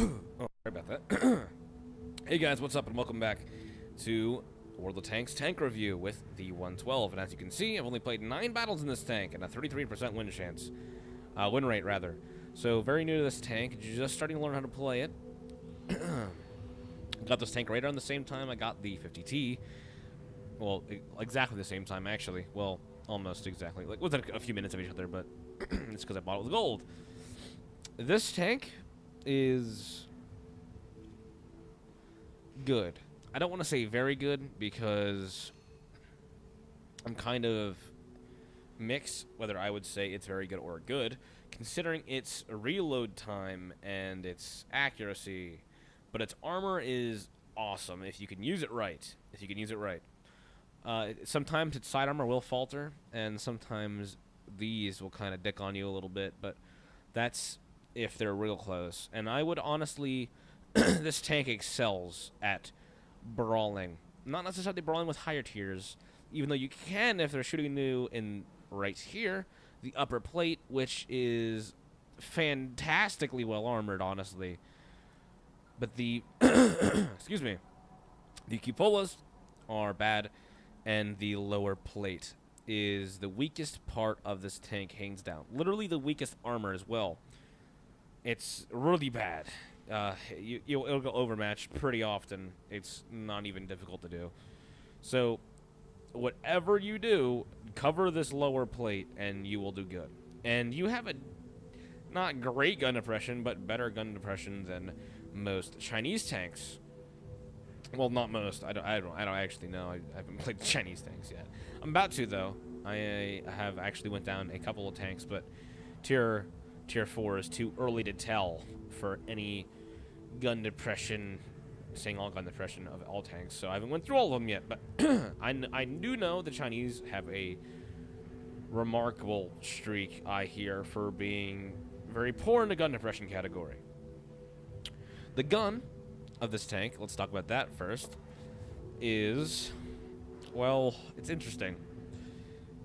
Oh, sorry about that. Hey guys, what's up, and welcome back to World of Tanks tank review with the 112. And as you can see, I've only played 9 battles in this tank and a 33% win chance, win rate rather. So very new to this tank, just starting to learn how to play it. Got this tank right around the same time I got the 50T. Well, exactly the same time actually. Well, almost exactly, like within a few minutes of each other, but it's because I bought it with gold. This tank is good. I don't want to say very good because I'm kind of mixed whether I would say it's very good or good, considering its reload time and its accuracy. But its armor is awesome if you can use it right. If you can use it right. Sometimes its side armor will falter, and sometimes these will kind of dick on you a little bit, but that's if they're real close. And I would honestly, this tank excels at brawling. Not necessarily brawling with higher tiers, even though you can if they're shooting you in right here, the upper plate, which is fantastically well armored, honestly. But the, excuse me, the cupolas are bad, and the lower plate is the weakest part of this tank, hands down. Literally the weakest armor as well. It's really bad. It'll go overmatched pretty often. It's not even difficult to do. So, whatever you do, cover this lower plate, and you will do good. And you have a not great gun depression, but better gun depression than most Chinese tanks. Well, not most. I don't actually know. I haven't played the Chinese tanks yet. I'm about to though. I have actually went down a couple of tanks, but tier 4 is too early to tell for any gun depression, saying all gun depression of all tanks. So I haven't went through all of them yet, but I do know the Chinese have a remarkable streak, I hear, for being very poor in the gun depression category. The gun of this tank, let's talk about that first, is, well, it's interesting.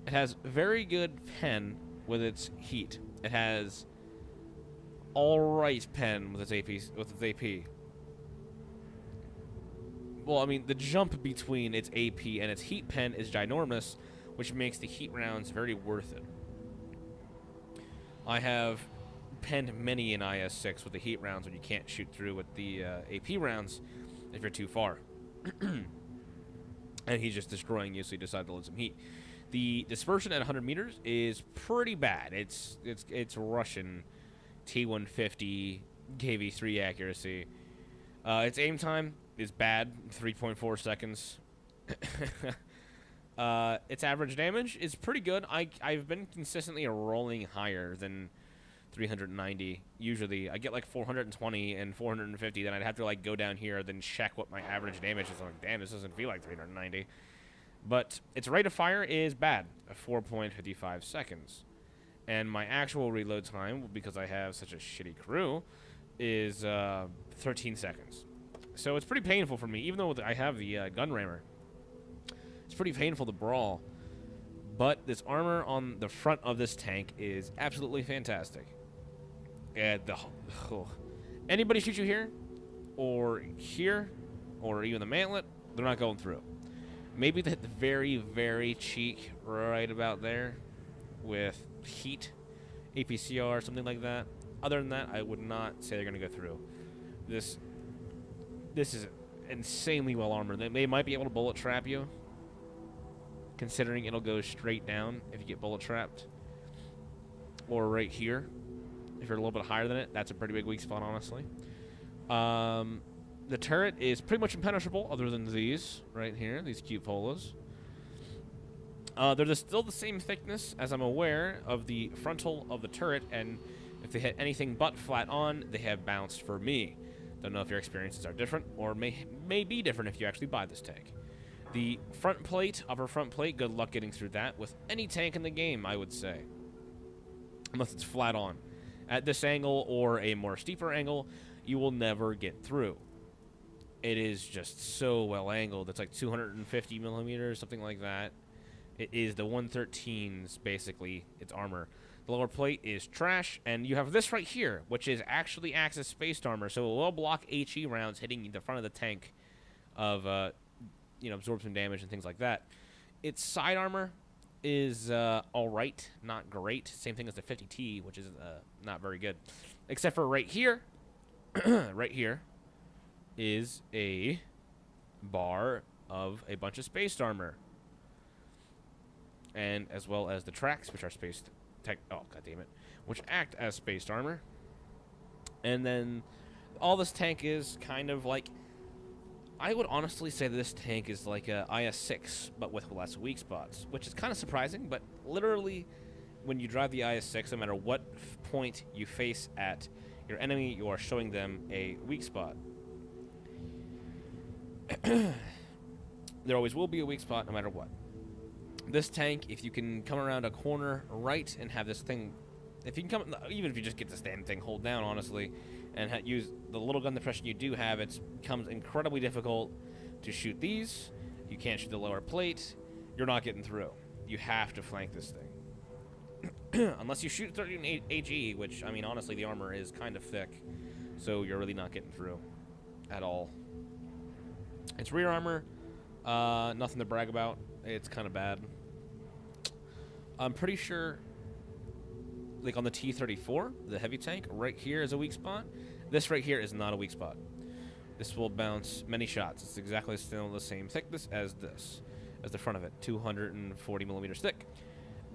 It has very good pen with its heat. It has alright pen with its AP. Well, I mean, the jump between its AP and its heat pen is ginormous, which makes the heat rounds very worth it. I have penned many in IS-6 with the heat rounds when you can't shoot through with the AP rounds if you're too far. And he's just destroying you, so you decide to let some heat. The dispersion at 100 meters is pretty bad. It's Russian T-150 KV-3 accuracy. Its aim time is bad, 3.4 seconds. Its average damage is pretty good. I've been consistently rolling higher than 390. Usually, I get like 420 and 450. Then I'd have to like go down here, then check what my average damage is. I'm like, damn, this doesn't feel like 390. But its rate of fire is bad, 4.55 seconds. And my actual reload time, because I have such a shitty crew, is 13 seconds. So it's pretty painful for me, even though I have the gun rammer. It's pretty painful to brawl. But this armor on the front of this tank is absolutely fantastic. And anybody shoot you here, or even the mantlet, they're not going through. Maybe they hit the very, very cheek right about there with heat, APCR, something like that. Other than that, I would not say they're going to go through. This is insanely well armored. They might be able to bullet trap you, considering it'll go straight down if you get bullet trapped. Or right here. If you're a little bit higher than it, that's a pretty big weak spot, honestly. The turret is pretty much impenetrable, other than these right here, these cupolas. They're still the same thickness, as I'm aware, of the frontal of the turret, and if they hit anything but flat on, they have bounced for me. Don't know if your experiences are different, or may be different if you actually buy this tank. The front plate, upper front plate, good luck getting through that with any tank in the game, I would say. Unless it's flat on. At this angle or a more steeper angle, you will never get through. It is just so well angled. It's like 250 millimeters, something like that. It is the 113s, basically, its armor. The lower plate is trash, and you have this right here, which is actually acts as spaced armor, so it will block HE rounds hitting the front of the tank of, absorb some damage and things like that. Its side armor is alright, not great. Same thing as the 50T, which is not very good. Except for right here, right here, is a bar of a bunch of spaced armor. And as well as the tracks, which are spaced... oh, goddammit. Which act as spaced armor. And then all this tank is kind of like... I would honestly say that this tank is like a IS-6, but with less weak spots, which is kind of surprising, but literally, when you drive the IS-6, no matter what point you face at your enemy, you are showing them a weak spot. There always will be a weak spot, no matter what. This tank, if you can come around a corner right and have this thing... If you can come... Even if you just get this damn thing hold down, honestly, and use the little gun depression you do have, it becomes incredibly difficult to shoot these. You can't shoot the lower plate. You're not getting through. You have to flank this thing. Unless you shoot 13 HE, which, I mean, honestly, the armor is kind of thick, so you're really not getting through at all. Its rear armor, nothing to brag about. It's kind of bad. I'm pretty sure... Like on the T-34, the heavy tank, right here is a weak spot. This right here is not a weak spot. This will bounce many shots. It's exactly still the same thickness as this, as the front of it, 240 millimeters thick.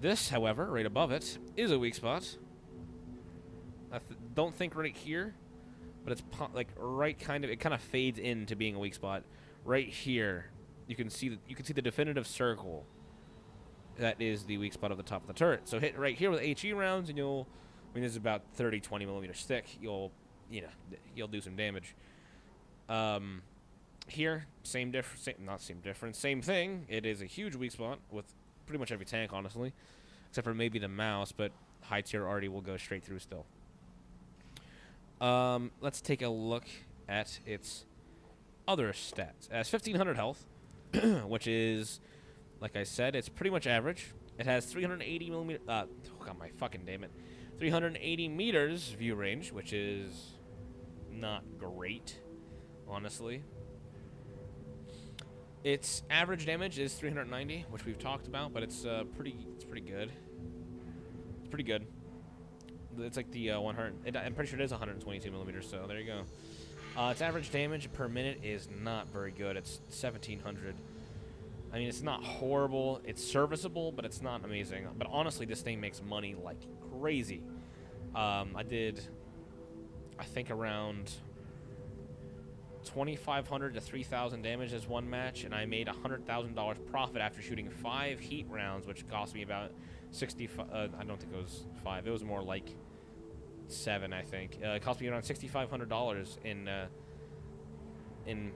This, however, right above it, is a weak spot. I don't think right here, but it's like right kind of, it kind of fades into being a weak spot. Right here, you can see the definitive circle. That is the weak spot of the top of the turret. So hit right here with HE rounds, and you'll, I mean, this is about 30, 20 millimeters thick. You'll do some damage. Here, same difference. Same thing. It is a huge weak spot with pretty much every tank, honestly, except for maybe the mouse, but high tier already will go straight through still. Let's take a look at its other stats. It has 1,500 health, which is... Like I said, it's pretty much average. It has 380 millimeter. Oh god, my fucking damn it! 380 meters view range, which is not great, honestly. Its average damage is 390, which we've talked about, but it's pretty good. It's pretty good. It's like the 100. I'm pretty sure it is 122 millimeters. So there you go. Its average damage per minute is not very good. It's 1,700. I mean, it's not horrible. It's serviceable, but it's not amazing. But honestly, this thing makes money like crazy. I did, I think, around 2,500 to 3,000 damage as one match, and I made $100,000 profit after shooting 5 heat rounds, which cost me about 65. I don't think it was 5. It was more like 7, I think. It cost me around $6,500 in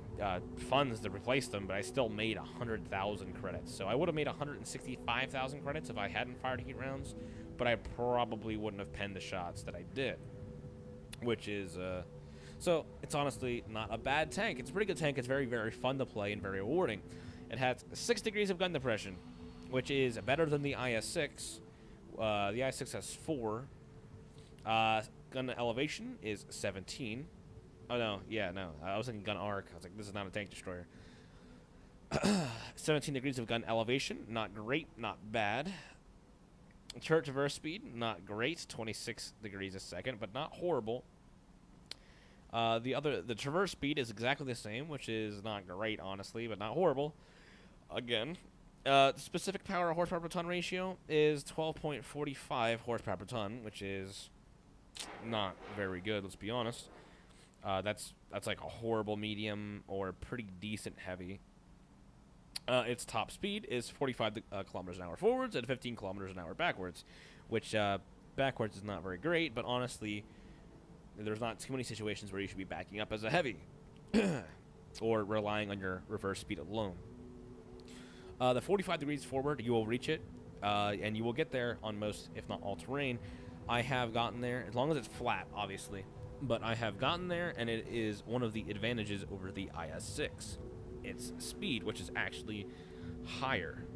funds to replace them, but I still made 100,000 credits. So I would have made 165,000 credits if I hadn't fired heat rounds, but I probably wouldn't have penned the shots that I did, which is so it's honestly not a bad tank. It's a pretty good tank. It's very, very fun to play and very rewarding. It has 6 degrees of gun depression, which is better than the IS-6. The IS-6 has 4. Gun elevation is 17. Oh, no. Yeah, no. I was thinking gun arc. I was like, this is not a tank destroyer. 17 degrees of gun elevation. Not great. Not bad. Turret traverse speed. Not great. 26 degrees a second, but not horrible. The traverse speed is exactly the same, which is not great, honestly, but not horrible. Again. Specific power horsepower per ton ratio is 12.45 horsepower per ton, which is not very good, let's be honest. That's like a horrible medium or pretty decent heavy. Its top speed is 45 kilometers an hour forwards and 15 kilometers an hour backwards, which backwards is not very great, but honestly, there's not too many situations where you should be backing up as a heavy or relying on your reverse speed alone. The 45 degrees forward, you will reach it, and you will get there on most, if not all, terrain. I have gotten there, as long as it's flat, obviously. But I have gotten there, and it is one of the advantages over the IS-6. Its speed, which is actually higher.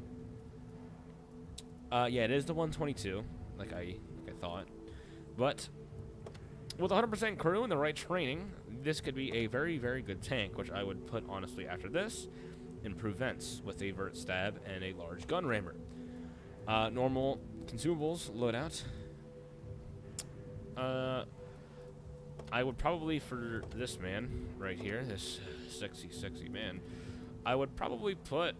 Yeah, it is the 122, like I I thought. But with 100% crew and the right training, this could be a very, very good tank, which I would put, honestly, after this, improve vents with a vert stab and a large gun rammer. Normal consumables loadout. I would probably, for this man right here, this sexy, sexy man, I would probably put...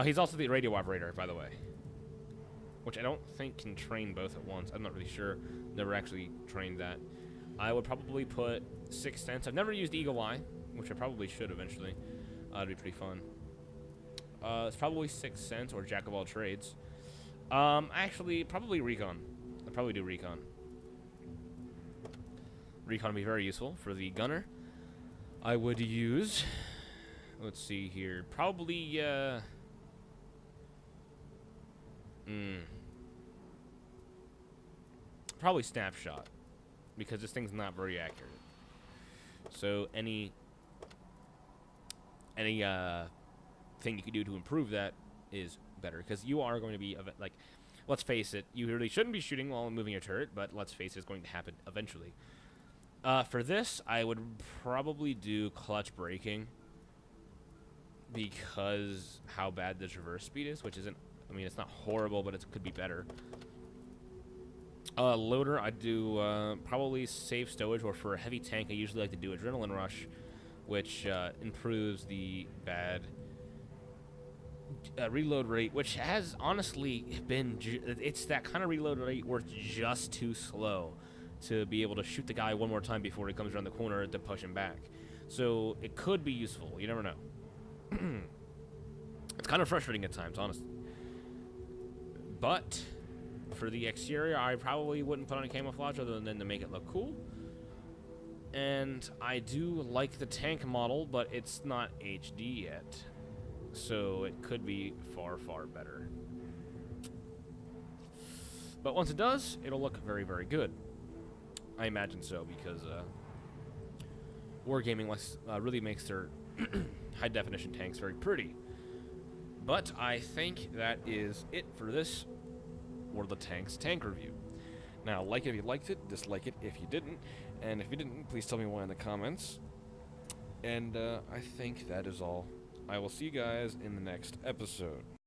he's also the radio operator, by the way, which I don't think can train both at once. I'm not really sure. Never actually trained that. I would probably put Sixth Sense. I've never used Eagle Eye, which I probably should eventually. It'd be pretty fun. It's probably Sixth Sense or Jack of all trades. Actually, probably Recon. I'd probably do Recon. Recon would be very useful for the gunner. I would use... Let's see here. Probably, probably Snapshot. Because this thing's not very accurate. So, any thing you can do to improve that is better. Because you are going to be, like... Let's face it, you really shouldn't be shooting while moving your turret, but let's face it, it's going to happen eventually. For this, I would probably do clutch braking because how bad the traverse speed is, which isn't, I mean, it's not horrible, but it could be better. Loader, I'd do probably safe stowage, or for a heavy tank, I usually like to do adrenaline rush, which improves the bad reload rate, which has honestly been, it's that kind of reload rate where it's just too slow to be able to shoot the guy one more time before he comes around the corner to push him back. So it could be useful. You never know. It's kind of frustrating at times, honestly. But for the exterior, I probably wouldn't put on a camouflage other than to make it look cool. And I do like the tank model, but it's not HD yet. So it could be far, far better. But once it does, it'll look very, very good. I imagine so, because Wargaming really makes their high-definition tanks very pretty. But I think that is it for this War of the Tanks tank review. Now, like it if you liked it, dislike it if you didn't, and if you didn't, please tell me why in the comments. And I think that is all. I will see you guys in the next episode.